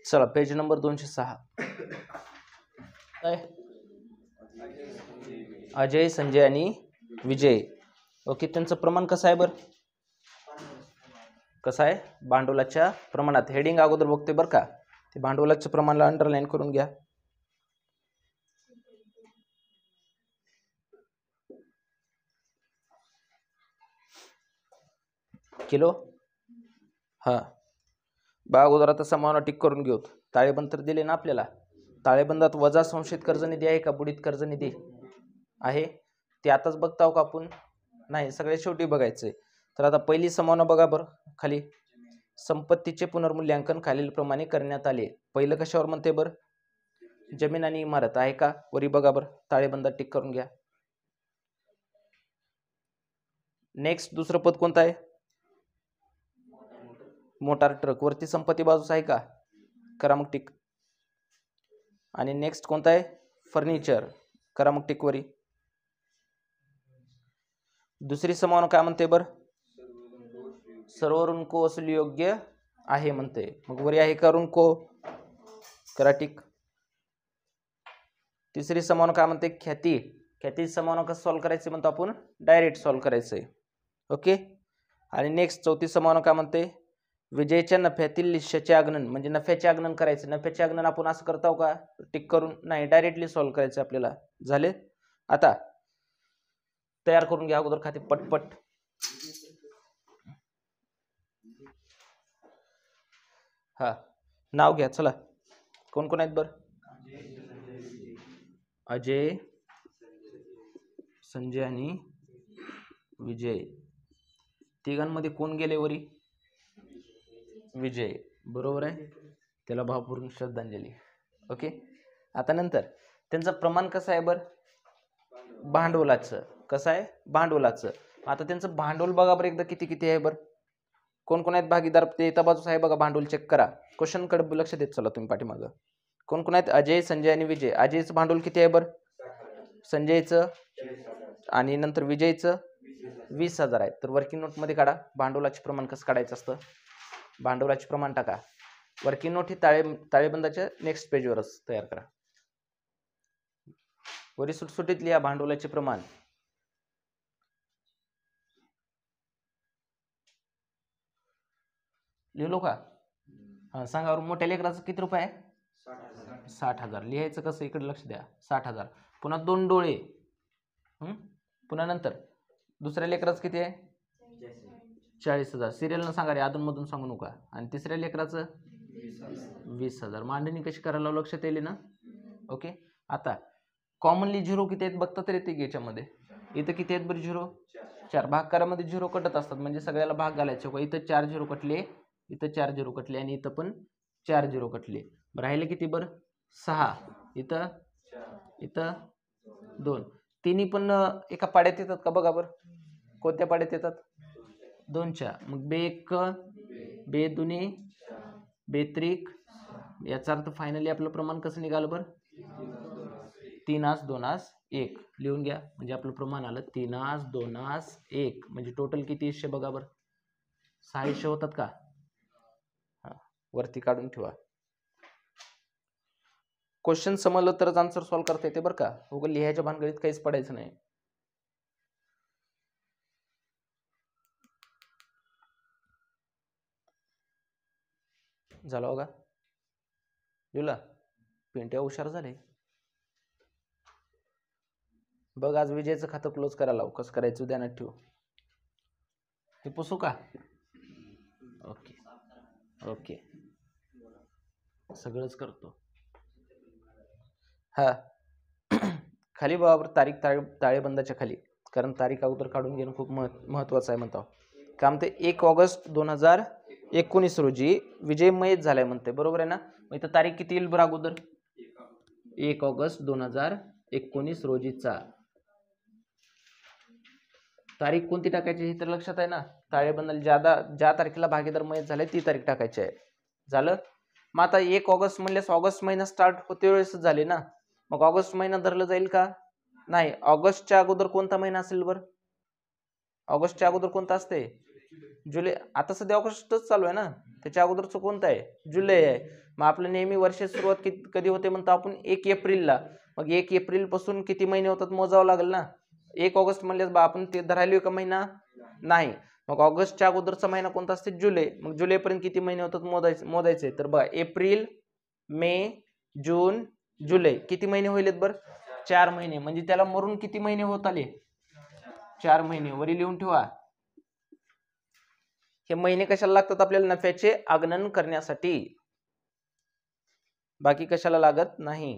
चला page number 206. काय अजय, संजय आणि विजय. ओके, त्यांचं प्रमाण कसं आहे बरं? कसं आहे? भांडवलाच्या प्रमाणात. हेडिंग अगोदर बघते बरं का, ते भांडवलाच्या प्रमाणाला अंडरलाईन करून घ्या. किलो. हा बा अगोदर आता समाना टिक करून घेऊ. ताळेबंद तर दिले ना आपल्याला. ताळेबंदात वजा संशयित कर्ज निधी आहे का बुडीत कर्ज निधी आहे? ते आताच बघताव का आपण? नाही, सगळ्यात शेवटी बघायचंय. तर आता पहिली समाना बघा बरं खाली. संपत्तीचे पुनर्मूल्यांकन खालील प्रमाणे करण्यात आले. पहिलं कशावर म्हणते बरं? जमीन आणि इमारत आहे का? वरी बघा बरं, ताळेबंदात टिक करून घ्या. नेक्स्ट दुसरं पद कोणतं आहे? Motor truck. वरती संपत्ती बाजूस आहे का? करा मग टिक. आणि नेक्स्ट कोणतं आहे? फर्निचर. करा मग टिक वरी. दुसरी समाना काय म्हणते बरं? सर्व ऋणको वसूल योग्य आहे म्हणते. मग वरी आहे का ऋणको? करा टिक. तिसरी समाना काय म्हणते? ख्याती. ख्याती समाना कसं सॉल्व्ह करायचं म्हणतो आपण? डायरेक्ट सॉल्व्ह करायचंय. ओके. आणि नेक्स्ट चौथी समाना काय म्हणते? विजयच्या नफ्यातील हिश्श्याचे आगणन, म्हणजे नफ्याचे आगणन करायचं. नफ्याचे आगणन आपण असं करताव का? टिक करून? नाही, डायरेक्टली सॉल्व्ह करायचं आपल्याला. झाले? आता तयार करून घ्या अगोदर खाते पटपट. हा, नाव घ्या. चला, कोण कोण आहेत बर? अजय, संजय आणि विजय. तिघांमध्ये कोण गेले वरी? विजय. बरोबर आहे, त्याला भावपूर्ण श्रद्धांजली. ओके. आता नंतर त्यांचं प्रमाण कसं आहे बर? भांडवलाचं. कसं आहे? भांडवलाचं. आता त्यांचं भांडवल बघा बरं एकदा किती किती आहे बरं. कोण कोण आहेत भागीदार? ते एका बाजूस आहे बघा, भांडवल चेक करा. क्वेश्चन कडे लक्ष देत चला तुम्ही पाठीमागं. कोण कोण आहेत? अजय, संजय आणि विजय. अजयचं भांडवल किती आहे बरं? संजयचं आणि नंतर विजयचं 20,000 आहे. तर वर्किंग नोट मध्ये काढा भांडवलाचे प्रमाण कसं काढायचं असतं. भांडवलाचे प्रमाण टाका. वर्किंग नोट ही ताळेबंदाच्या नेक्स्ट पेजवरच तयार करा. वरी सुटसुटीत लिहा भांडवलाचे प्रमाण. लिहिलो का? हा, सांगा बरं. मोठ्या लेकराचं किती रुपये आहे? 60,000. लिहायचं कसं? इकडे लक्ष द्या. 60,000. पुन्हा 2 डोळे. पुन्हा नंतर दुसऱ्या लेकराचं किती आहे? 40,000. सिरियलनं सांगा रे, अधूनमधून सांगू नका. आणि तिसऱ्या लेकराचं 20,000. मांडणी कशी करायला लक्षात येईल ना? ओके. आता कॉमनली झिरो किती आहेत बघता तरी ते याच्यामध्ये. इथं किती आहेत बरं झिरो? 4. भागकारामध्ये झिरो कटत असतात, म्हणजे सगळ्याला भाग घालायचे. इथं 4 झिरो कटले, इथं 4 झिरो कटले आणि इथं पण 4 झिरो कटले. राहिले किती बरं? 6. इथं 2. तिन्ही पण एका पाड्यात येतात का बघा बरं. कोणत्या पाड्यात येतात? 2च्या. मग बे 1 बे 2 बे 3. याचा अर्थ फायनली आपलं प्रमाण कसं निघालं बरं? 3:2:1 लिहून घ्या. म्हणजे आपलं प्रमाण आलं 3:2:1. म्हणजे टोटल किती हिस्से बघा बरं? 6 हिस्से होतात का? हा, वरती काढून ठेवा. क्वेश्चन समजलं तरच आन्सर सॉल्व्ह करता येते बरं का. उगाच लिहायच्या भानगडीत काहीच पडायचं नाही. झालं बघा. लिहिला? पेंट्या हुशार झाले बघ. आज विजयचं खातं क्लोज करायला लाव. कसं करायचं ध्यानात ठेवू. हे पुसू का? ओके ओके, सगळंच करतो. हा, खाली बरोबर तारीख ताळेबंदाच्या खाली, कारण तारीख अगोदर काढून घेणं खूप महत्वाचं आहे म्हणतो. काय म्हणते? 1 ऑगस्ट 2019 रोजी विजय मयत झालाय म्हणते. बरोबर आहे ना? मग इथं तारीख किती येईल बरं अगोदर? 1 ऑगस्ट 2019 रोजीचा. तारीख कोणती टाकायची हे तर लक्षात आहे ना? ताळेबंदाला ज्या तारखेला भागीदार मयत झाले ती तारीख टाकायची आहे. झालं? मग आता 1 ऑगस्ट म्हणल्यास ऑगस्ट महिना स्टार्ट होते वेळेसच झाले ना. मग ऑगस्ट महिना धरलं जाईल का? नाही. ऑगस्टच्या अगोदर कोणता महिना असेल बरं? ऑगस्टच्या अगोदर कोणता असते? जुलै. आता सध्या ऑगस्टच चालू आहे ना, त्याच्या अगोदरचं कोणतं आहे? जुलै आहे. मग आपलं नेहमी वर्षाची सुरुवात कधी होते म्हणतो आपण? 1 एप्रिलला. मग 1 एप्रिल पासून किती महिने होतात मोजावं लागेल ना. 1 ऑगस्ट म्हणल्यास बा आपण ते धरायला का महिना नाही. मग ऑगस्टच्या अगोदरचा महिना कोणता असते? जुलै. मग जुलैपर्यंत किती महिने होतात मोजायचे तर बघा एप्रिल, मे, जून, जुलै किती महिने होईल बरं? 4 महिने. म्हणजे त्याला मरून किती महिने होत आले? 4 महिने. वरी लिहून ठेवा. हे महिने कशाला लागतात आपल्याला? नफ्याचे आगणन करण्यासाठी, बाकी कशाला लागत नाही.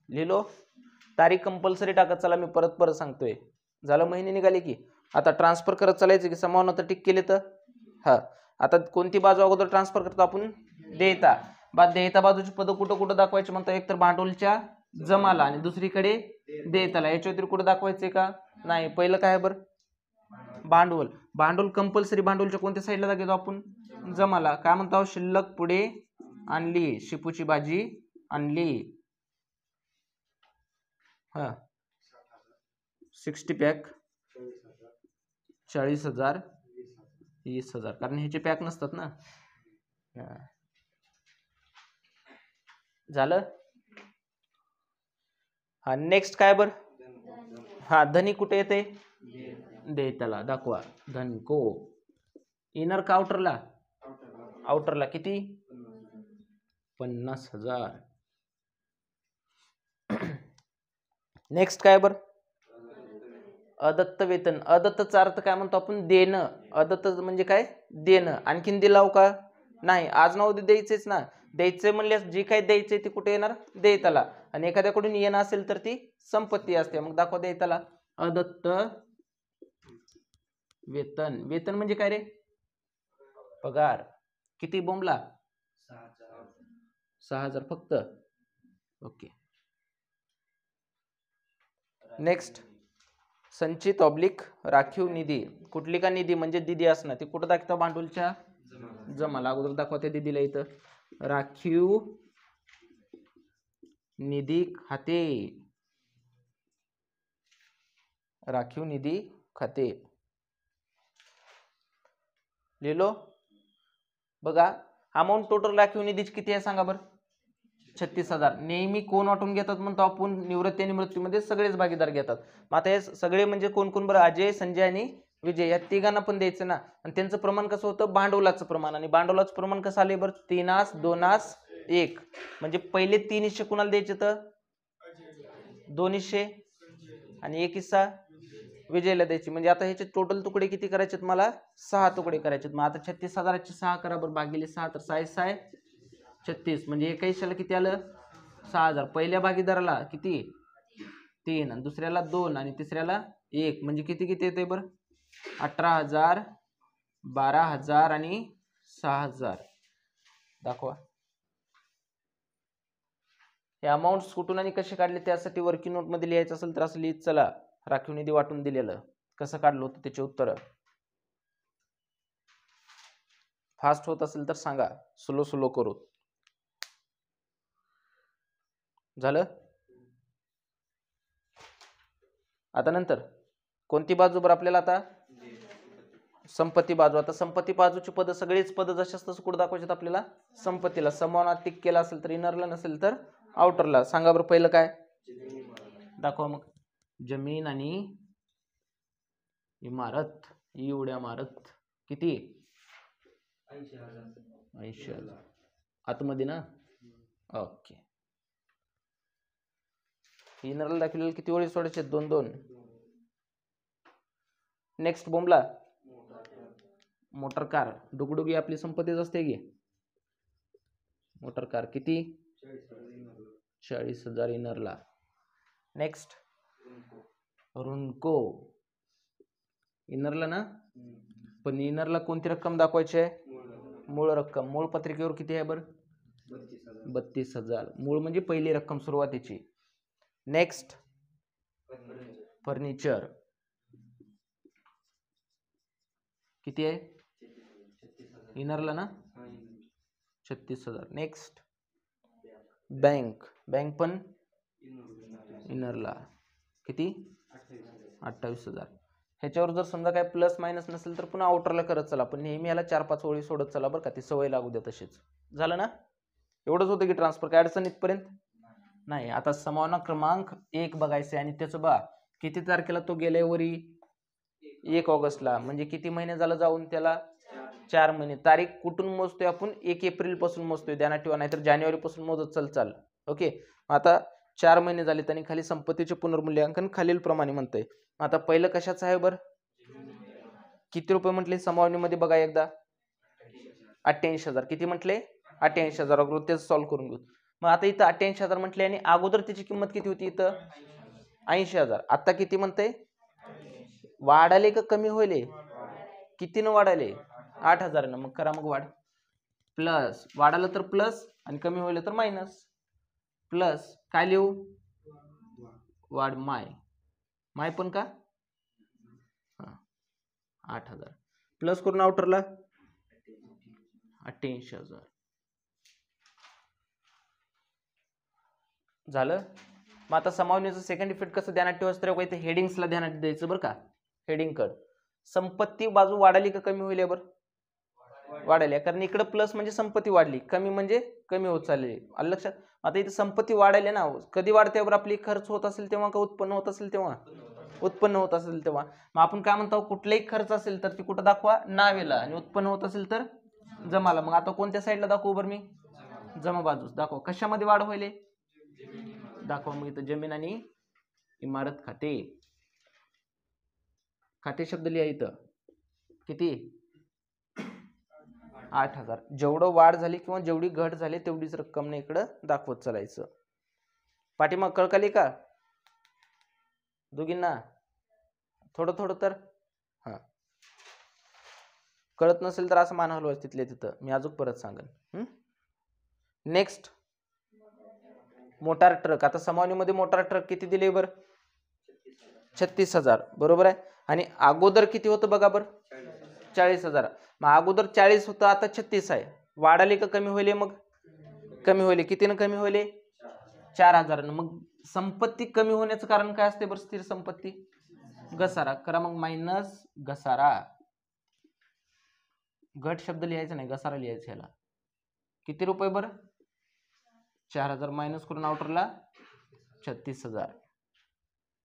लिहिलो. तारीख कंपल्सरी टाकत चला. मी परत सांगतोय. झालं, महिने निघाले की आता ट्रान्सफर करत चालायचं की समानार्थक टिक केले तर हा. आता कोणती बाजू अगोदर ट्रान्सफर करतो आपण? देयता. देयता बाजूची पद कुठं दाखवायची म्हणतो? एक तर भांडवलच्या जमाला आणि दुसरीकडे देयताला. याच्या व्यतिरिक्त कुठे दाखवायचे का? नाही. पहिलं काय बरं? भांडवल कंपल्सरी भांडवलच्या कोणत्या साईडला घेतो आपण? जमाला. काय म्हणतो? शिल्लक पुढे आणली, शिपूची भाजी आणली. हा 60 पॅक 40,000 20,000. कारण ह्याचे पॅक नसतात ना. झालं. हा नेक्स्ट काय बर? हा धनी कुठे येते? देयताला. दाखवा. धनको इनर का आउटरला? आउटरला. किती? 50,000. नेक्स्ट काय बर? अदत्त वेतन. अदत्तचा अर्थ काय म्हणतो आपण? देणं. अदत्त म्हणजे काय? देणं. आणखीन दिलाव का? नाही. आज ना उद्या द्यायचेच ना. द्यायचे म्हणल्यास जे काही द्यायचे ते कुठे येणार? देयताला. आणि एखाद्याकडून येणं असेल तर ती संपत्ती असते. मग दाखवा देयताला. अदत्त वेतन. वेतन म्हणजे काय रे? पगार. किती बोंबला? 6,000 फक्त. ओके. नेक्स्ट संचित ऑब्लिक राखीव निधी. कुठली का निधी म्हणजे निधी असणार ती कुठं दाखवतो? भांडवलच्या जमाला. अगोदर दाखवते निधीला इथं. राखीव निधी खाते. राखीव निधी खाते. लिहिलो. बघा अमाऊंट टोटल राखीव निधीची किती आहे सांगा बरं? 36,000. नेहमी कोण वाटून घेतात म्हणतो आपण? निवृत्ती आणि मृत्यूमध्ये सगळेच भागीदार घेतात. मग आता हे सगळे म्हणजे कोण कोण बरं? अजय, संजय आणि विजय या तिघांना पण द्यायचं ना. आणि त्यांचं प्रमाण कसं होतं? भांडवलाचं प्रमाण. आणि भांडवलाचं प्रमाण कसं आले बरं? 3 2 1. म्हणजे पहिले 3 हिस्से कुणाला द्यायचे तर? 2 हिस्से आणि 1 हिस्सा विजयला द्यायची. म्हणजे आता ह्याचे टोटल तुकडे किती करायचे? मला 6 तुकडे करायचे. मग आता 36,000चे 6 करा बरं. भागिले 6 तर 6 6 36. म्हणजे एका हिस्साला किती आलं? 6,000. पहिल्या भागीदाराला किती? 3. आणि दुसऱ्याला 2 आणि तिसऱ्याला 1. म्हणजे किती किती येते बरं? 18,000 12,000 आणि 6,000. दाखवा. हे अमाऊंट कुठून आणि कसे काढले त्यासाठी वर्किंग नोट मध्ये लिहायचं असेल तर असं लिहित चला. राखीव निधी वाटून दिलेलं कसं काढलं होतं त्याचे उत्तर. फास्ट होत असेल तर सांगा. स्लो करू. झालं. आता नंतर कोणती बाजू बरं आपल्याला? आता संपत्ती बाजू. आता संपत्ती बाजूची पद सगळेच पद जशाच तसं कुठं दाखवायचे आपल्याला? संपत्तीला. समानात टिक केला असेल तर इनरला, नसेल तर आउटरला. सांगा बरं पहिलं काय? दाखवा मग. जमीन आणि इमारत. एवढ्या इमारत किती? 80,000. आतमध्ये ना. ओके. इनरला दाखवलेलं किती ओळी सोडायचे? 2 2. नेक्स्ट बोंबला. Motor car. डुगडुगी आपली संपत्तीच असते की. मोटर कार किती? 40,000 इनरला. नेक्स्ट रुनको. इनरला ना. पण इनरला कोणती रक्कम दाखवायची आहे? मूळ रक्कम. मूळ पत्रिकेवर किती आहे बरं? 32,000. मूळ म्हणजे पहिली रक्कम सुरुवातीची. Next furniture. किती आहे? इनरला ना 36,000. Next bank. बँक पण इनरला किती? 28,000. ह्याच्यावर जर समजा काय प्लस मायनस नसेल तर पुन्हा आउटरला करत चला, पण नेहमी याला 4-5 ओळी सोडत चला बरं का, ती सवय लागू द्या तशीच. झालं ना? एवढंच होतं की ट्रान्सफर, काय अडचण इथपर्यंत नाही. आता समावना क्रमांक 1 बघायचं आणि त्याचं बा किती तारखेला तो गेले वरी 1 ऑगस्टला, म्हणजे किती महिने झालं जाऊन त्याला 4 महिने. तारीख कुठून मोजतोय आपण? 1 एप्रिल पासून मोजतोय, ध्यानात ठेवा, नाहीतर जानेवारी पासून मोजत चाल. ओके, आता 4 महिने झाले आणि खाली संपत्तीचे पुनर्मूल्यांकन खालील प्रमाणे म्हणतंय. आता पहिलं कशाचं आहे बरं? किती रुपये म्हटले समावनीमध्ये बघा एकदा? 88,000. किती म्हटले? 88,000. अगोदर तेच सॉल्व्ह करून घेऊ. मग आता इथं 88,000 म्हटले आणि अगोदर त्याची किंमत किती होती इथं? 80,000. आता किती म्हणते? वाढाले का कमी होईल? कितीनं वाढाले? 8,000. मग करा मग वाढ. प्लस वाढालं तर प्लस आणि कमी होईल तर मायनस. प्लस काय लिहू? वाढ माय पण का? 8,000 प्लस करून आउटरला 88,000 झालं. मग आता समावनीचं सेकंड इफेक्ट कसं ध्यानात ठेवायचं तर इथे हेडिंग्सला ध्यानात द्यायचं बरं का. हेडिंग कड संपत्ती बाजू वाढाली का कमी होईल? बरं वाढाली, कारण इकडे प्लस म्हणजे संपत्ती वाढली, कमी म्हणजे कमी होत चालली. आलं लक्षात? आता इथे संपत्ती वाढायला ना, कधी वाढते बरं? आपली खर्च होत असेल तेव्हा का उत्पन्न होत असेल तेव्हा? उत्पन्न होत असेल तेव्हा. मग आपण काय म्हणतो, कुठलाही खर्च असेल तर ती कुठं दाखवा? नावेला. आणि उत्पन्न होत असेल तर जमाला. मग आता कोणत्या साईडला दाखवू बरं मी? जमा बाजूस दाखवा. कशामध्ये वाढ होईल दाखवा. मग इथं जमीन आणि इमारत खाते शब्द लिहा इथं. किती? 8,000. जेवढं वाढ झाली किंवा जेवढी घट झाली तेवढीच रक्कम ने इकडं दाखवत चालायचं. पाठीमाग कळकाली का दोघींना? थोडं तर हा. कळत नसेल तर असं मान हलवायचं तिथल्या तिथं, मी अजून परत सांगेन. Next motor truck. आता समावनीमध्ये मोटार ट्रक किती दिले बरं? 36,000. बरोबर आहे. आणि अगोदर किती होतं बघा बरं? 40,000. मग अगोदर 40 होतं, आता 36 आहे. वाढाले का कमी होईल? मग कमी होईल. कितीनं कमी होईल? 4,000. मग संपत्ती कमी होण्याचं कारण काय असते बरं? स्थिर संपत्ती घसारा. करा मग मायनस घसारा. घट शब्द लिहायचा नाही, घसारा लिहायचा ह्याला. किती रुपये बरं? 4,000 मायनस करून आउटरला 36,000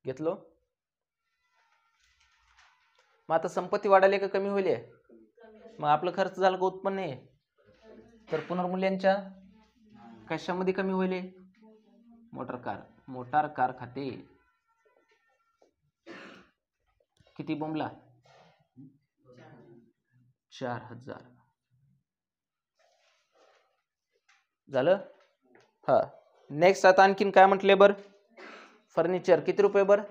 घेतलो. मग आता संपत्ती वाढाली का कमी होईल? मग आपलं खर्च झालं का उत्पन्न आहे? तर पुनर्मूल्यांच्या कशामध्ये कमी होईल? मोटार कार खाते. किती बोंबला? 4,000 झालं. हा. नेक्स्ट आता आणखीन काय म्हटले बरं? फर्निचर. किती रुपये बरं?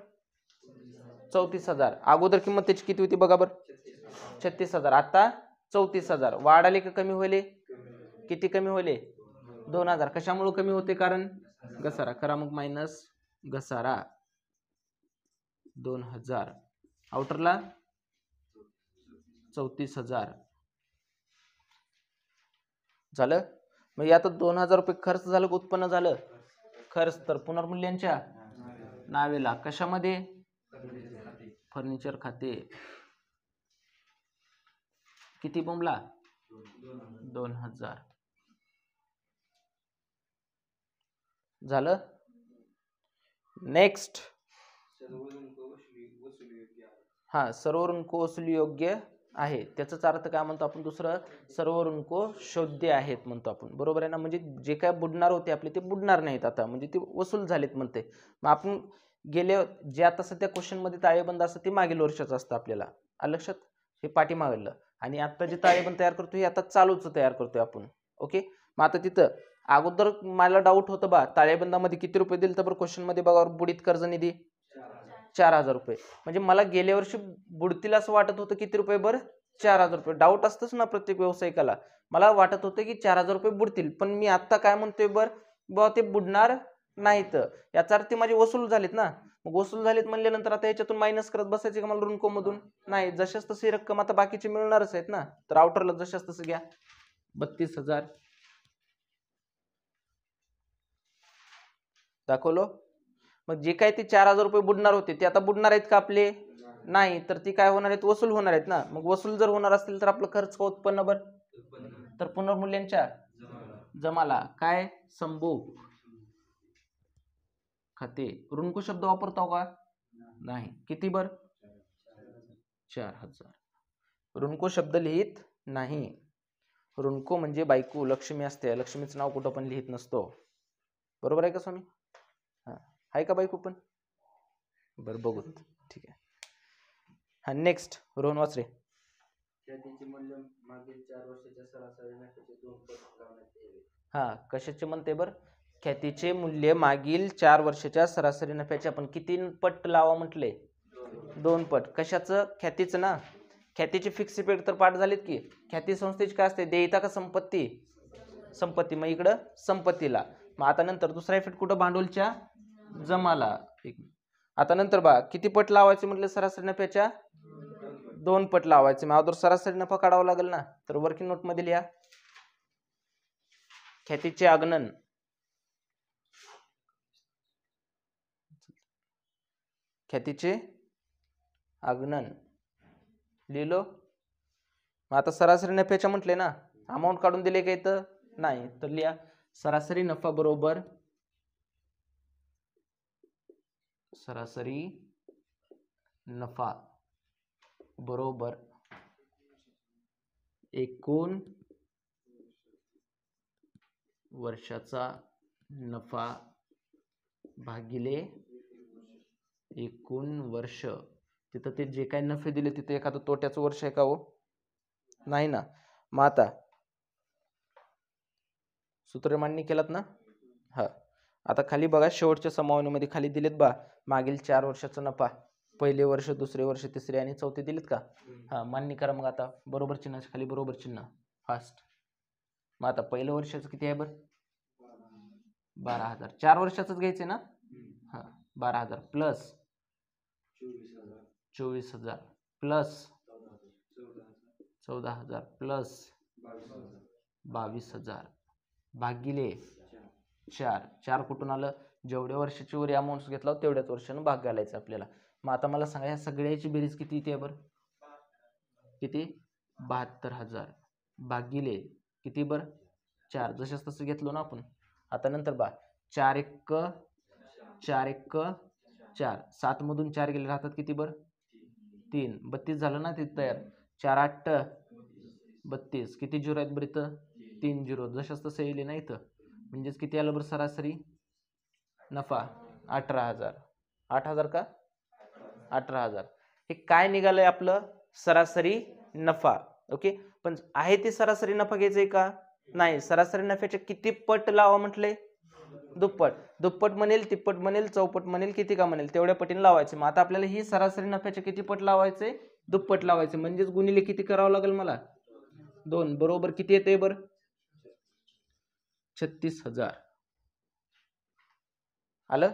34,000. अगोदर किंमत त्याची किती होती बघा बरं? 36,000. आता 34,000. वाढ आली का कमी होईल? किती कमी होईल? 2,000. कशामुळे कमी होते? कारण घसारा. करा मग मायनस घसारा 2,000. आउटरला 34,000 झालं. मग आता 2,000 रुपये खर्च झालं का उत्पन्न झालं? खर्च. तर पुनर्मूल्यांच्या नावेला. कशामध्ये? फर्निचर खाते. किती बोंबला? 2,000 झालं. नेक्स्ट हा, सर्व ऋणको वसुली योग्य आहे. त्याचाच अर्थ काय म्हणतो आपण? दुसरं, सर्व ऋणको शोध्य आहेत म्हणतो आपण. बरोबर आहे ना? म्हणजे जे काय बुडणार होते आपले ते बुडणार नाहीत आता, म्हणजे ते वसूल झालेत म्हणते. मग आपण गेले जे आता सध्या क्वेश्चन मध्ये ताळेबंद असतं ते मागील वर्षाचं असतं आपल्याला. आलं लक्षात? हे पाठीमागलं. आणि आता जे ताळेबंद तयार करतोय हे आता चालूच तयार करतोय आपण. ओके. मग आता तिथं अगोदर मला डाऊट होतं बा, ताळेबंदामध्ये किती रुपये दिले तर क्वेश्चन मध्ये बघा, बुडीत कर्ज निधी 4,000 रुपये. म्हणजे मला गेल्या वर्षी बुडतील असं वाटत होतं. किती रुपये बरं? 4,000 रुपये. डाऊट असतंच ना प्रत्येक व्यावसायिकाला. मला वाटत होतं की 4,000 रुपये बुडतील, पण मी आता काय म्हणतोय बरं? बा ते बुडणार नाहीत. याचा अर्थ माझे वसूल झालेत ना. मग वसूल झालेत म्हणल्यानंतर आता याच्यातून मायनस करत बसायचे का मला ऋणको मधून? नाही. जशाच तशी रक्कम आता बाकीचे मिळणारच आहेत ना. तर आउटरला जशाच तसं घ्या. 32,000 दाखवलो. मग जे काय ते 4,000 रुपये बुडणार होते ते आता बुडणार आहेत का आपले? नाही तर ती काय होणार आहेत, वसूल होणार आहेत ना. मग वसूल जर होणार असतील तर आपलं खर्च का उत्पन्न बर, तर पुनर्मूल्यांच्या जमाला काय संभोग खाते. ऋणको शब्द वापरतो का, नाही. किती बर, 4000. ऋणको शब्द लिहित नाही. ऋणको म्हणजे बायको लक्ष्मी असते, लक्ष्मीचं नाव कुठं पण लिहित नसतो. बरोबर आहे का स्वामी? हा, आहे का बायको पण? बरं बघू, ठीक आहे. हा नेक्स्ट रोहन वाच रे. ख्यातीचे मूल्य मागील 4 वर्षाच्या सरासरी नफ्याचे 2 पट लावण्यात यावे. हा, कशाचे म्हणते बर, ख्यातीचे मूल्य मागील 4 वर्षाच्या सरासरी नफ्याचे आपण किती पट लावा म्हटले, 2 पट. कशाचं, ख्यातीचं ना. ख्यातीचे फिक्स इफेक्ट तर पाठ झालेत की. ख्याती संस्थेची काय असते, देयता का संपत्ती, संपत्ती. मग इकडं संपत्तीला. मग आता नंतर दुसरा इफेक्ट कुठं, भांडवलच्या जमाला. आता नंतर बा किती पट लावायचे म्हटले, सरासरी नफ्याच्या 2 पट लावायचे. मग अगोदर सरासरी नफा काढावा लागेल ना. तर वर्किंग नोट मध्ये लिहा, ख्यातीचे आगणन, ख्यातीचे आगणन लिहिलो. मग आता सरासरी नफ्याच्या म्हटले ना, अमाऊंट काढून दिले का इथं, नाही. तर लिहा सरासरी नफा बरोबर सरासरी नफा बरोबर एकूण वर्षाचा नफा भागिले एकूण वर्ष. तिथं ते जे काही नफे दिले तिथे एखादं तोट्याचं वर्ष आहे का हो, नाही ना. मग आता सूत्र मान्य केलात ना. हा, आता खाली बघा शेवटच्या समावणीमध्ये खाली दिलेत बा, मागील 4 वर्षाचा नफा, पहिले वर्ष, दुसरे वर्ष, तिसरे आणि चौथे दिलेत का. हा, मान्य करा. मग आता बरोबर चिन्ह खाली, बरोबर चिन्ह फास्ट. मग आता पहिलं वर्षाचं किती आहे बरं, 12,000. 4 वर्षाचंच घ्यायचे ना. हा, 12,000 प्लस 24,000 प्लस 14,000 प्लस 22,000 भागिले 4. 4 कुठून आलं, जेवढ्या वर्षाची वर अमाऊंट घेतला तेवढ्याच वर्षानं भाग घालायचा आपल्याला. मग आता मला सांगा, या सगळ्याची बेरीज किती येते बरं, किती, 72,000 भागिले किती बरं, 4. जशाच तसं घेतलो ना आपण. आता नंतर बा 4 1 4 4, 7 मधून 4 गेले राहतात किती बरं, 3. 32 झालं ना ते तयार. 4 8 32, किती झिरो आहेत बरं इथं, 3 झिरो. जशाच तसं येईल ना इथं. म्हणजेच किती आलं बरं सरासरी नफा, 18,000. 8,000 का, 18,000. हे काय निघालंय आपलं, सरासरी नफा. ओके, पण आहे ते सरासरी नफा घ्यायचंय का, नाही. सरासरी नफ्याचे किती पट लावा म्हटले, दुप्पट. दुप्पट म्हणेल, तिप्पट म्हणेल, चौपट म्हणेल, किती का म्हणेल तेवढ्या पटीने लावायचे. मग आता आपल्याला ही सरासरी नफ्याचे किती पट लावायचे, दुप्पट लावायचे. म्हणजेच गुणिले किती करावं लागेल मला, 2. बरोबर किती येते बरं, 36,000 आलं.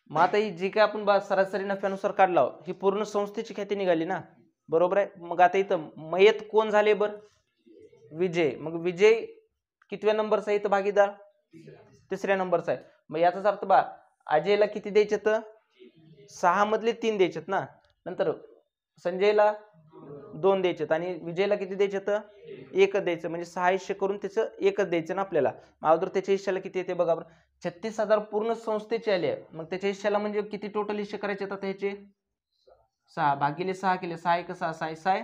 मग आता ही जी काय आपण सरासरी नफ्यानुसार काढला, ही पूर्ण संस्थेची ख्याती निघाली ना. बरोबर आहे. मग आता इथं मयत कोण झाले बर, विजय. मग विजय कितव्या नंबरचा आहे इथं भागीदार, 3ऱ्या नंबरचा आहे. मग याचाच अर्थ बा अजयला किती द्यायचे, तर 6 मधले 3 द्यायचेत ना. नंतर संजयला 2 द्यायचेत आणि विजयला किती द्यायचे, तर 1 द्यायचं. म्हणजे 6 हिस्से करून त्याचं 1 द्यायचं ना आपल्याला. अगोदर त्याच्या हिश्श्याला किती येते बघा बरं, 36,000 पूर्ण संस्थेचे आले. मग त्याच्या हिश्श्याला म्हणजे किती टोटल हिस्से करायचे आता त्याचे, 6 भागिले 6 केले, 6 1 6 6 6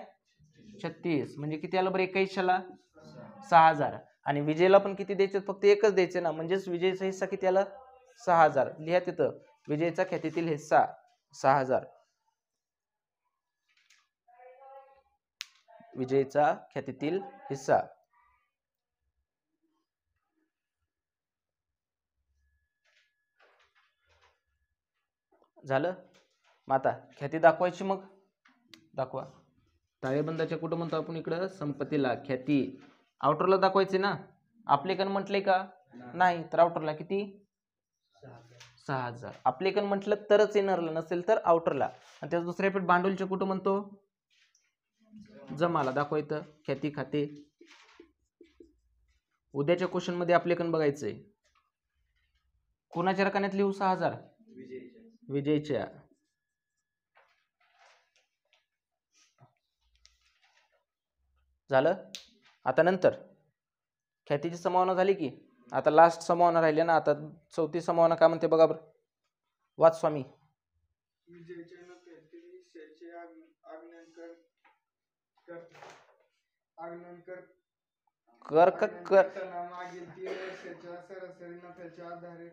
36. म्हणजे किती आलं बरं एका हिश्श्याला, 6,000. आणि विजयला पण किती द्यायचे, फक्त 1च द्यायचे ना. म्हणजेच विजयचा हिस्सा किती आला, 6,000. लिहा तिथं विजयचा ख्यातीतील हिस्सा 6,000. विजयचा ख्यातीतील हिस्सा. झालं. मग आता ख्याती दाखवायची, मग दाखवा. ताळेबंदाच्या कुठं म्हणतो आपण इकडं, संपत्तीला ख्याती. आउटरला दाखवायचे ना. आपलेकन म्हटले का, नाही. तर आउटरला किती, 6,000. आपलेकन म्हटलं तरच येणारला, नसेल तर आउटरला. आणि त्याचा दुसऱ्या पेट भांडवलच्या कुठं म्हणतो, जमाला. दाखवायचं ख्याती खाते. उद्याच्या क्वेश्चन मध्ये आपल्याकडे बघायचंय, कोणाच्या रकान्यात लिहू 6,000, विजयच्या. झालं. आता नंतर ख्यातीची संभावना झाली की आता लास्ट संभावना राहिली ना. आता चौथी संभावना काय म्हणते बघा बरं, वाच स्वामी. विजेच्या नफ्यातील हिश्श्याचे आगमन मागील 3 वर्षाच्या सरासरी नफ्याच्या आधारे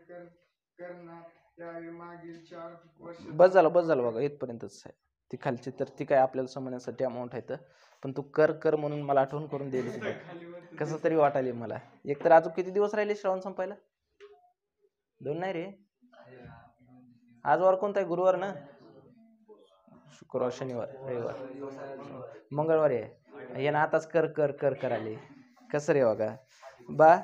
करण्यात यावे. मागील 4 वर्ष. बस झालं बघा, इथपर्यंतच आहे. ती खालची तर ती काय आपल्याला समजण्यासाठी अमाऊंट आहे, पण तू कर म्हणून मला आठवण करून दिली. कसं तरी वाटायले मला. एक तर अजून किती दिवस राहिले श्रावण संपायला? 2 नाही रे. आज वार कोणता आहे? गुरुवार ना, शुक्रवार, शनिवार, रविवार, मंगळवारी आहे. यानं आताच कर आले. कसं रे बघा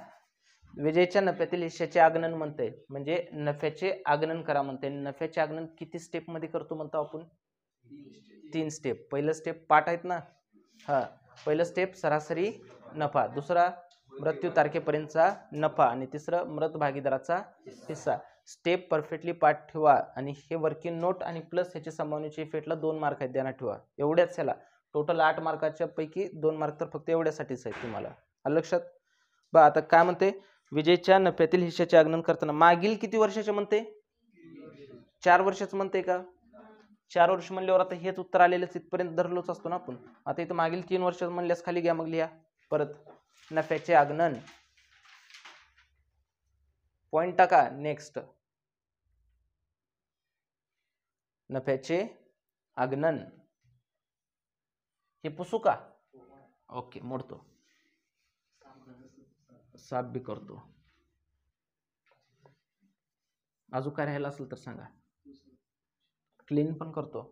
विजेच्या नफ्यातील हिश्श्याचे आगणन म्हणते, म्हणजे नफ्याचे आगणन करा म्हणते. नफ्याचे आगणन किती स्टेप मध्ये करतो म्हणतो आपण? 3 स्टेप. पहिलं स्टेप पाठ आहेत ना, पहिलं स्टेप सरासरी नफा, दुसरा मृत्यू तारखेपर्यंतचा नफा आणि तिसरं मृत भागीदाराचा हिस्सा. स्टेप परफेक्टली पाठ ठेवा आणि हे वर्किंग नोट आणि प्लस ह्याची संभावनेची इफेक्टला 2 मार्क आहेत, ध्यानात ठेवा. एवढ्याच ह्याला टोटल 8 मार्काच्या पैकी 2 मार्क तर फक्त एवढ्यासाठीच आहेत तुम्हाला. लक्षात बा. आता काय म्हणते? विजेच्या नफ्यातील हिश्श्याचे आगमन करताना मागील किती वर्षाचे म्हणते? 4 वर्षाचं म्हणते का? 4 वर्ष म्हणल्यावर आता हेच उत्तर आलेलंच, इथपर्यंत धरलोच असतो ना आपण. आता इथं मागील 3 वर्ष म्हणल्यास खाली घ्या, मग लिहा परत नफ्याचे आगमन, पॉइंट टाका. नेक्स्ट नफ्याचे आगमन, हे पुसू का? ओके, मोडतो, साफ बी करतो. अजून काय राहिलं असेल तर सांगा, क्लीन पण करतो.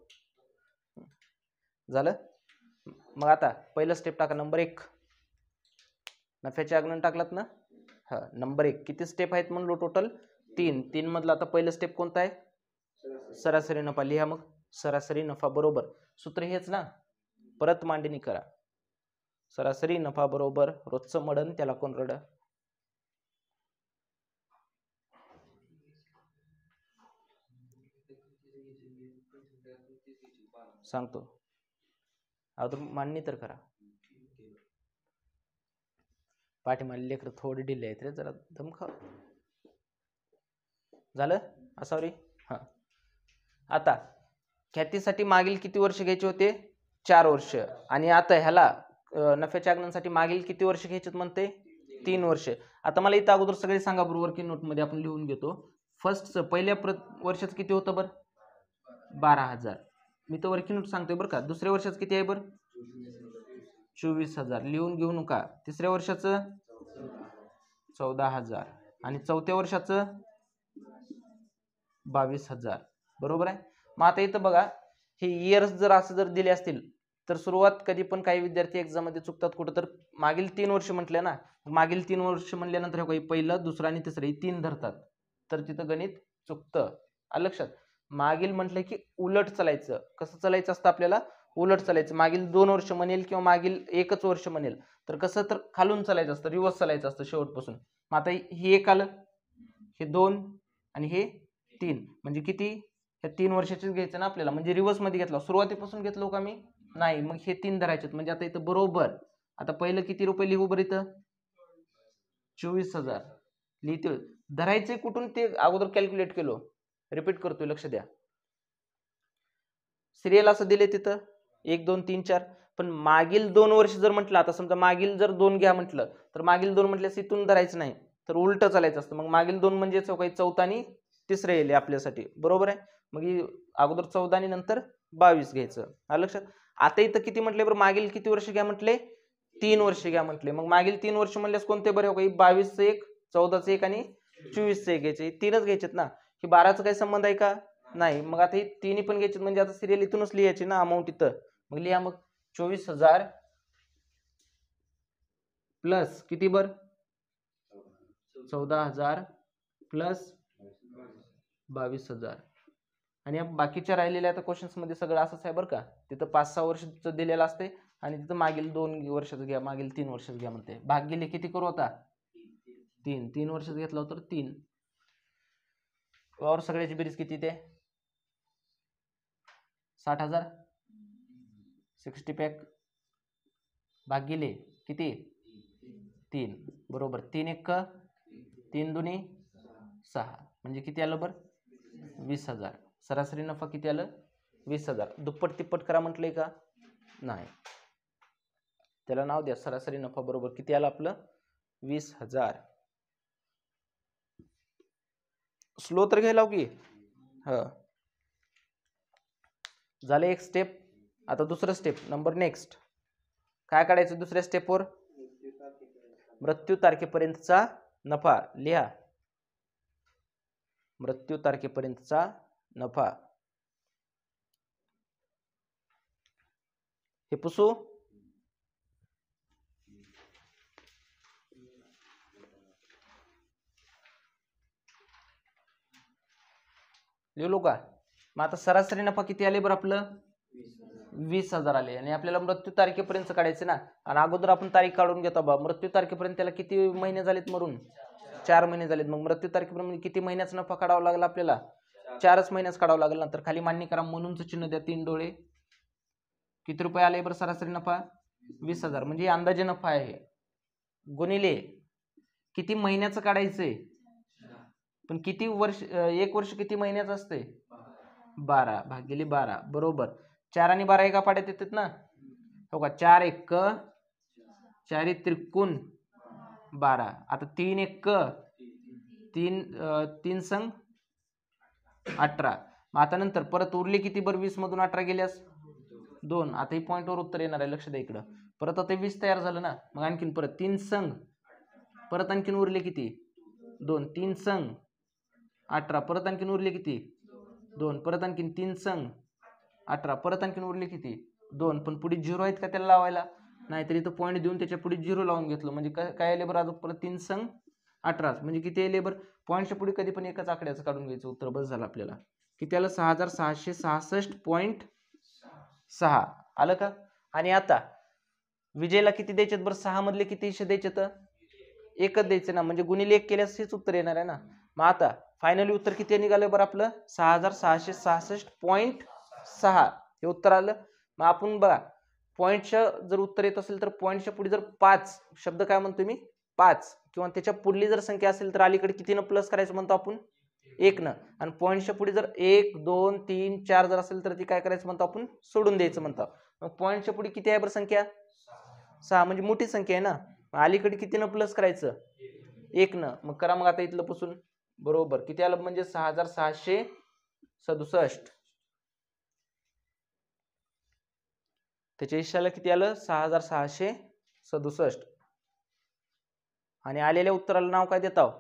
झालं. मग आता पहिलं स्टेप टाका, नंबर 1. नफ्याचे आगमन टाकलात ना, नंबर 1. किती स्टेप आहेत म्हणलो? टोटल 3 मधला आता पहिलं स्टेप कोणता आहे? सरासरी नफा. लिहा मग सरासरी नफा बरोबर सूत्र हेच ना, परत मांडणी करा. सरासरी नफा बरोबर रोजचं मडन त्याला कोण रड. सांगतो, अजून मांडणी तर करा. पाठीमागले लेकर थोडे डिले आहेत रे, जरा धमका. झालं असावरी. आता ख्यातीसाठी मागील किती वर्ष घ्यायचे होते? 4 वर्ष. आणि आता ह्याला नफ्याच्या आगमनासाठी मागील किती वर्ष घ्यायचे म्हणते? 3 वर्ष. आता मला इथं अगोदर सगळे सांगा बरोबर की नोट मध्ये आपण लिहून घेतो. फर्स्ट पहिल्या वर्षाचं किती होतं बरं? 12,000. मी तर वर्किंग नोट सांगतोय बरं का. दुसऱ्या वर्षाचं किती आहे बरं? 24,000. लिहून घेऊ नका. तिसऱ्या वर्षाचं 14,000 आणि चौथ्या वर्षाचं 22,000. बरोबर आहे. मग आता इथं बघा, हे इयर्स जर असं जर दिले असतील तर सुरुवात कधी पण काही विद्यार्थी एक्झाम मध्ये चुकतात कुठं, तर मागील 3 वर्ष म्हटले ना, मागील 3 वर्ष म्हणल्यानंतर काही पहिलं, दुसरं आणि तिसरं 3 धरतात, तर तिथं गणित चुकतं. लक्षात. मागील म्हटलं की उलट चालायचं. कसं चालायचं असतं आपल्याला? उलट चालायचं. मागील 2 वर्ष म्हणेल किंवा मागील 1च वर्ष म्हणेल तर कसं, तर खालून चालायचं असतं, रिव्हर्स चालायचं असतं शेवटपासून. मग आता हे 1 आलं, हे 2 आणि हे 3, म्हणजे किती? हे 3 वर्षाचेच घ्यायचं ना आपल्याला, म्हणजे रिव्हर्स मध्ये घेतला. सुरुवातीपासून घेतलो का मी? नाही. मग हे 3 धरायचे. म्हणजे आता इथं बरोबर आता पहिलं किती रुपये लिहू बरं? इथं 24,000 लिहिते. धरायचे कुठून ते अगोदर कॅल्क्युलेट केलो. रिपीट करतोय, लक्ष द्या. सिरियल असं दिले तिथं 1 2 3 4, पण मागील 2 वर्ष जर म्हटलं, आता समजा मागील जर 2 घ्या म्हटलं तर मागील 2 म्हटल्यास इथून धरायचं नाही, तर उलट चालायचं असतं. मग मागील 2 म्हणजे काही चौथा आणि तिसरं येईल आपल्यासाठी. बरोबर आहे. मग अगोदर 14 आणि नंतर 22 घ्यायचं. लक्षात. आता इथं किती म्हटले बरं? मागील किती वर्ष घ्या म्हटले? 3 वर्ष घ्या म्हटले. मग मागील 3 वर्ष म्हणल्यास कोणते बरे? 22चं 1, 14चं 1 आणि 24चं 1 घ्यायचे. 3च घ्यायचेत ना. हे 12चा काही संबंध आहे का? नाही. मग आता हे 3 पण घ्यायचे, म्हणजे आता सिरियल इथूनच लिहायची ना अमाऊंट इथं. मग लिहा मग 24,000 प्लस किती बर? 14,000 प्लस 22,000. आणि बाकीच्या राहिलेल्या आता क्वेश्चन्स मध्ये सगळं असंच आहे बरं का. तिथं 5-6 वर्षाचं दिलेलं असते आणि तिथं मागील 2 वर्षाचं घ्या, मागील 3 वर्षाचं घ्या म्हणते. भाग गेले किती करू आता? 3 वर्षाचं घेतलं तर 3. और सगळ्याची बेरीज किती ते? 60,000. 60 पॅक भागिले किती 3 बरोबर 3 1 3 दुनी 6 म्हणजे किती आलं बरं 20,000. सरासरी नफा किती आलं 20,000. दुप्पट तिप्पट करा म्हटलंय का नाही. त्याला नाव द्या सरासरी नफा बरोबर किती आलं आपलं 20,000. स्लो तर घ्यायला की झालं एक स्टेप. आता दुसरं स्टेप नंबर नेक्स्ट काय काढायचं दुसऱ्या स्टेपवर मृत्यू तारखेपर्यंतचा नफा लिहा. मृत्यू तारखेपर्यंतचा नफा हे पुसू लिहिलो का. मग आता सरासरी नफा किती आले बरं आपलं 20,000 आले आणि आपल्याला मृत्यू तारखेपर्यंत काढायचे ना. आणि अगोदर आपण तारीख काढून घेतो बा मृत्यू तारखेपर्यंत त्याला किती महिने झालेत मरून 4 महिने झालेत. मग मृत्यू तारखेपर्यंत किती महिन्याचा नफा काढावा लागला आपल्याला 4च महिन्याच काढावा लागला. नंतर खाली मान्य करा म्हणूनच चिन्ह द्या 3 डोळे. किती रुपये आले बरं सरासरी नफा 20,000 म्हणजे अंदाजे नफा आहे गुणिले किती महिन्याचं काढायचंय पण किती वर्ष एक वर्ष किती महिन्याचं असते 12 भागिले 12 बरोबर 4 आणि 12 एका पाड्यात येतात ना हो का. 4 1 4 त्रिकोण 12. आता 3 1 3 संग 18. मग आता नंतर परत उरले किती बरं 20 मधून 18 गेल्यास 2. आता ही पॉइंटवर उत्तर येणार आहे लक्ष द्या इकडं. परत आता 20 तयार झालं ना मग आणखीन परत 3 संग परत आणखीन उरले किती 2. 3 संग 18 परत आणखीन उरले किती 2. परत आणखीन 3 संग 18 परत आणखीन उरले किती 2. पण पुढे 0 आहेत का त्याला लावायला नाहीतर इथं पॉईंट देऊन त्याच्या पुढे 0 लावून घेतलं म्हणजे काय आले बरं. परत 3 संग 18 म्हणजे किती आले बरं. पॉईंटच्या पुढे कधी पण एकाच आकड्याचं काढून घ्यायचं उत्तर बस झालं आपल्याला. किती आलं 6,666.6 आलं का. आणि आता विजयला किती द्यायचे बरं 6 मधले किती हिस्से द्यायचे तर एकच द्यायचे ना म्हणजे गुणिले 1 केल्यास हेच उत्तर येणार आहे ना. मग आता फायनली उत्तर किती निघालं बरं आपलं 6,666.6 हे उत्तर आलं. मग आपण बघा पॉईंटचं जर उत्तर येत असेल तर पॉईंटच्या पुढे जर 5 शब्द काय म्हणतो मी 5 किंवा त्याच्या पुढली जर संख्या असेल तर अलीकडे कितीनं प्लस करायचं म्हणतो आपण 1 न. आणि पॉईंटच्या पुढे जर 1 2 3 4 जर असेल तर ती काय करायचं म्हणतो आपण सोडून द्यायचं म्हणतो. मग पॉईंटच्या पुढे किती आहे बरं संख्या 6 म्हणजे मोठी संख्या आहे ना. अलीकडे कितीनं प्लस करायचं 1 न. मग करा मग आता इथलं पासून बरोबर किती आलं म्हणजे 6,667. त्याच्या हिश्श्याला किती आलं 6,667. आणि आलेल्या उत्तराला नाव काय देताव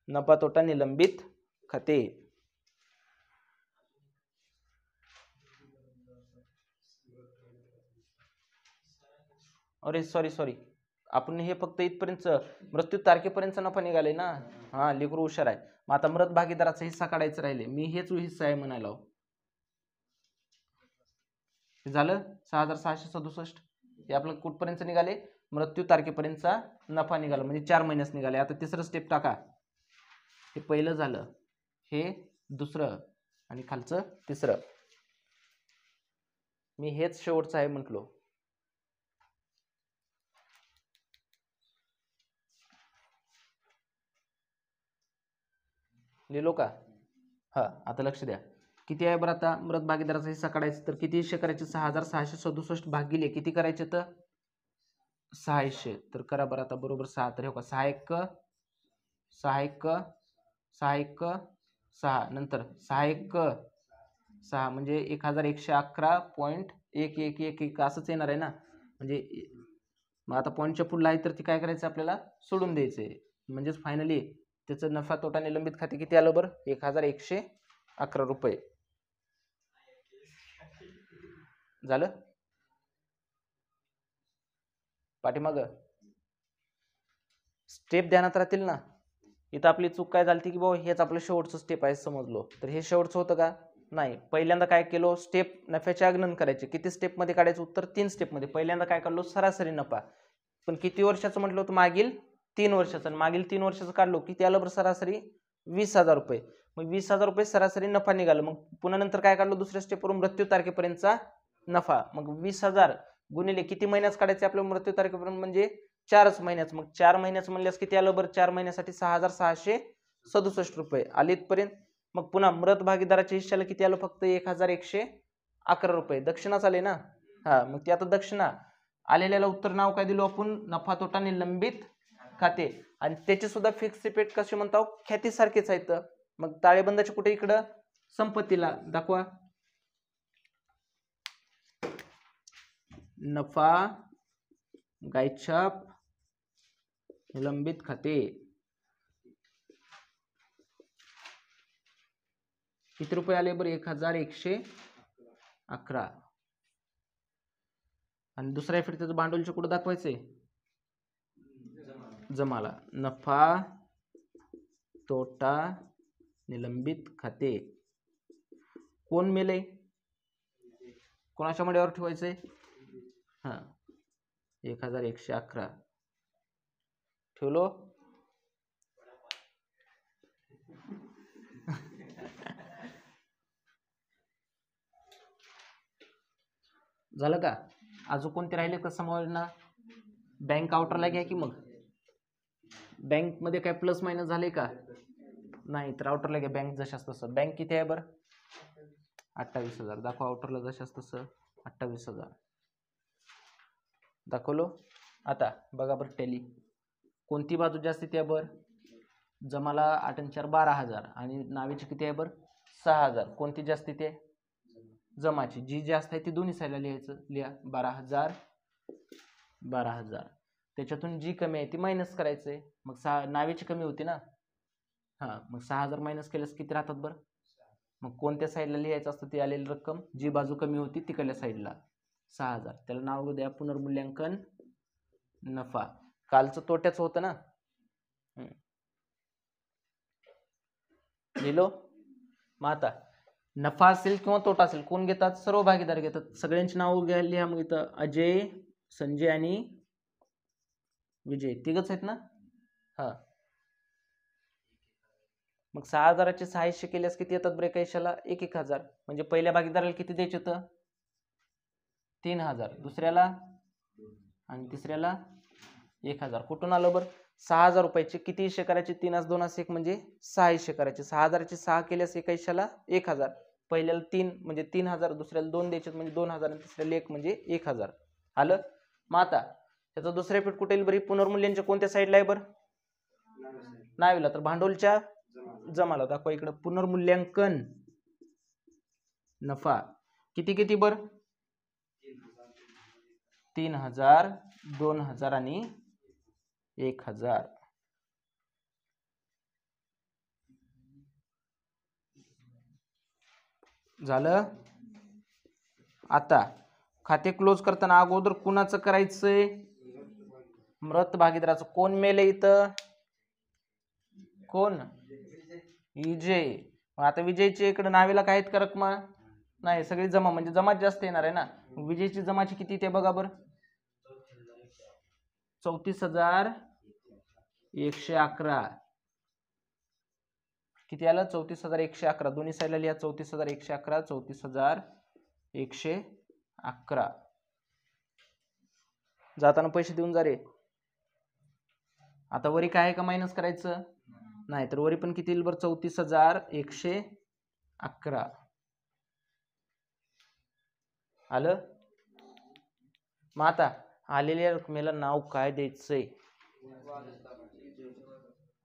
नफा तोटा निलंबित खाते. अरे सॉरी आपण हे फक्त इथपर्यंत मृत्यू तारखेपर्यंत नफा निघाले ना. हा लेकरू हुशार आहे. मग आता मृत भागीदाराचा हिस्सा काढायचा राहिले मी हेच हिस्सा आहे म्हणायला झालं 6,667. हे आपलं कुठपर्यंत निघाले मृत्यू तारखेपर्यंतचा नफा निघाला म्हणजे 4 महिन्यास निघाले. आता तिसरं स्टेप टाका. हे पहिलं झालं हे दुसरं आणि खालचं तिसरं. मी हेच शेवटचं आहे म्हटलो. लिहिलो का हा. आता लक्ष द्या किती आहे बरं. आता मृत भागीदाराचा हिस्सा काढायचा तर किती हिस्से करायचे 6,667 भागिले किती करायचे तर 6 हिस्से. तर करा बरं आता बरोबर 6. तर हे का 6 1 6 1 6 1 6 नंतर 6 1 6 म्हणजे 1111.1111 असंच येणार आहे ना. म्हणजे मग आता पॉईंटच्या पुढला आहे तर ती काय करायचं आपल्याला सोडून द्यायचंय म्हणजेच फायनली त्याचं नफा तोटा निलंबित खाते किती आलं बरं 1,111 रुपये झालं. पाठीमाग स्टेप ध्यानात राहतील ना. इथं आपली चूक काय झाली की बाबा हेच आपलं शेवटचं स्टेप आहे समजलो. तर हे शेवटचं होतं का नाही. पहिल्यांदा काय केलो स्टेप नफ्याचे आगणन करायचे. किती स्टेप मध्ये काढायचं उत्तर 3 स्टेप मध्ये. पहिल्यांदा काय काढलो सरासरी नफा पण किती वर्षाचं म्हटलं होतं मागील 3 वर्षाचं. आणि मागील 3 वर्षाचं काढलो किती आलं बरं सरासरी 20,000 रुपये. मग 20,000 रुपये सरासरी नफा निघाला. मग पुन्हा नंतर काय काढलो दुसऱ्या स्टेपवरून मृत्यू तारखेपर्यंतचा नफा. मग 20,000 गुणिले किती महिन्यात काढायचे आपल्या मृत्यू तारखेपर्यंत म्हणजे 4च महिन्याच. मग 4 महिन्याच म्हणल्यास किती आलं बरं? 4 महिन्यासाठी 6667 रुपये आले इथपर्यंत. मग पुन्हा मृत भागीदाराच्या हिश्श्याला किती आलं? फक्त 1111 रुपये दक्षिणाच आले ना. हा, मग ते आता दक्षिणा आलेल्याला उत्तर नाव काय दिलो आपण? नफा तोटा निलंबित खाते. आणि त्याची सुद्धा फिक्स रिपीट कशी म्हणतो? ख्यातीसारखेच आहेत. मग ताळेबंदाचे कुठे? इकडं संपत्तीला दाखवा. नफा गायछाप निलंबित खाते किती रुपये आले बरं? 1111. आणि दुसऱ्या फिर त्याचं भांडवलचे कुठं दाखवायचे? जमाला. नफा तोटा निलंबित खाते. कोण मेले? कोणाच्या मड्यावर ठेवायचे? हा, 1111 ठेवलो. झालं का? अजून कोणते राहिले का समायोजना? बँक आउटरला घ्या की. मग बँक मध्ये काय प्लस मायनस झाले का? नाही. तर आउटरला घ्या बँक जशाच तसं. बँक किती आहे बरं? 28,000. दाखवा आउटरला जशाच तसं 28,000 दाखवलो. आता बघा बरं टॅली कोणती बाजू जास्ती आहे बरं? जमाला 8 आणि 4 12,000 आणि नावीची किती आहे बरं? 6,000. कोणती जास्ती आहे? जमाची. जी जास्त आहे ती दोन्ही साईडला लिहायचं. लिहा 12,000 12,000. त्याच्यातून जी कमी आहे ती मायनस करायचंय. मग नावीची कमी होती ना. हा, मग 6,000 मायनस केल्यास किती राहतात बरं? मग कोणत्या साईडला लिहायचं असतं ती आलेली रक्कम? जी बाजू कमी होती तिकडल्या साईडला 6,000. त्याला नाव द्या पुनर्मूल्यांकन नफा. कालचं तोट्याचं होतं ना. लिहिलो. मग आता नफा असेल किंवा तोटा असेल कोण घेतात? सर्व भागीदार घेतात. सगळ्यांची नावं लिहा. मग इथं अजय, संजय आणि विजय तिघच आहेत ना. हा, मग 6,000चे 600 केल्यास किती येतात ब्रेक आयुष्याला? 1,000. म्हणजे पहिल्या भागीदाराला किती द्यायचे होतं? 3,000. दुसऱ्याला आणि तिसऱ्याला 1,000. कुठून आलं बरं? 6,000 रुपयाचे किती हिस्से करायचे? 3 2 1 म्हणजे 6 हिस्से करायचे. 6,000चे 6 केल्यास एका हिश्श्याला 1,000. पहिल्याला 3 म्हणजे 3,000, दुसऱ्याला 2 द्यायचे म्हणजे 2,000 आणि तिसऱ्याला 1 म्हणजे 1,000. आलं. मग आता त्याचं दुसऱ्या पीठ कुठे येईल बरी? पुनर्मूल्यांच्या कोणत्या साईडला आहे बरं? नावीला. तर भांडवलच्या जमाला. दाखवा इकडं पुनर्मूल्यांकन नफा किती किती बरं? 3,000, 2,000 आणि 1,000. झालं. आता खाते क्लोज करताना अगोदर कुणाचं करायचंय? मृत भागीदाराचं. कोण मेले इथं? कोण? विजय. आता विजयचे इकडे नावेला काय आहेत का रक्कमा? नाही, सगळी जमा. म्हणजे जमात जास्त येणार आहे ना. विजयची जमाची किती ते बघा बरं? 34,111. किती आलं? 34,111. दोन्ही साईडला लिहा 34,111 34,111. जाताना पैसे देऊन जा रे. आता वरी काय आहे का मायनस करायचं? नाही. तर वरी पण किती येईल बरं? 34,111 आलं. मग आता आलेल्या रकमेला नाव काय द्यायचंय?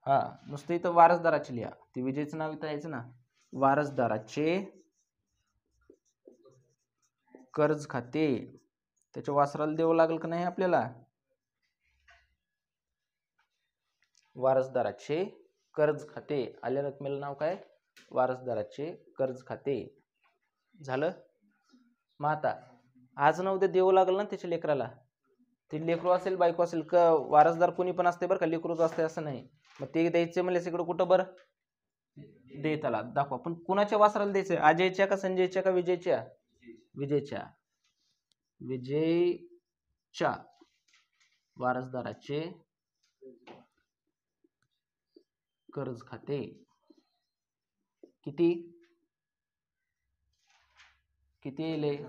हा, नुसतं इथं वारसदाराचे लिहा. ती विजयचं नाव इथं यायचं ना. वारसदाराचे कर्ज खाते. त्याच्या वासराला द्यावं लागेल का नाही आपल्याला? वारसदाराचे कर्ज खाते. आल्या रकमेला नाव काय? वारसदाराचे कर्ज खाते. झालं. मग आता आज ना उद्या द्यावं लागेल ना त्याच्या लेकराला. ते लेकरू असेल बायको असेल का वारसदार कोणी पण असते बरं का. लेकरूच असते असं नाही. मग ते द्यायचे म्हणजे इकडं कुठं बरं? देताला. दाखवा. पण कुणाच्या वासराला द्यायचं? अजयच्या का संजयच्या का विजयच्या? विजयच्या. विजयच्या वारसदाराचे कर्ज खाते. किती किती येईल?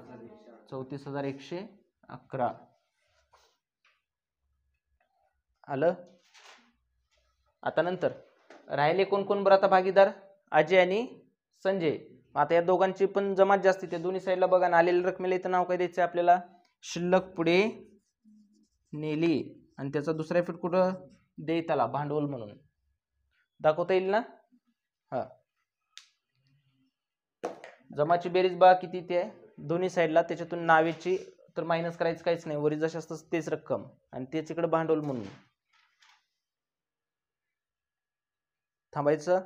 34,111. 11 आलं. आता नंतर राहिले कोण कोण बरं आता भागीदार? अजय आणि संजय. आता या दोघांची पण जमात जास्ती, त्या दोन्ही साईडला बघा ना, आलेल्या रकमेला इथं नाव काय द्यायचं आपल्याला? शिल्लक पुढे नेली आणि त्याचा दुसरा इफेक्ट कुठं देत आला? भांडवल म्हणून दाखवता येईल ना? हा, जमाची बेरीज बघा किती ते दोन्ही साईडला, त्याच्यातून नावेची तर मायनस करायचं काहीच नाही, वरील जशी असतं तेच रक्कम आणि त्याच इकडे भांडवल म्हणून थांबायचं.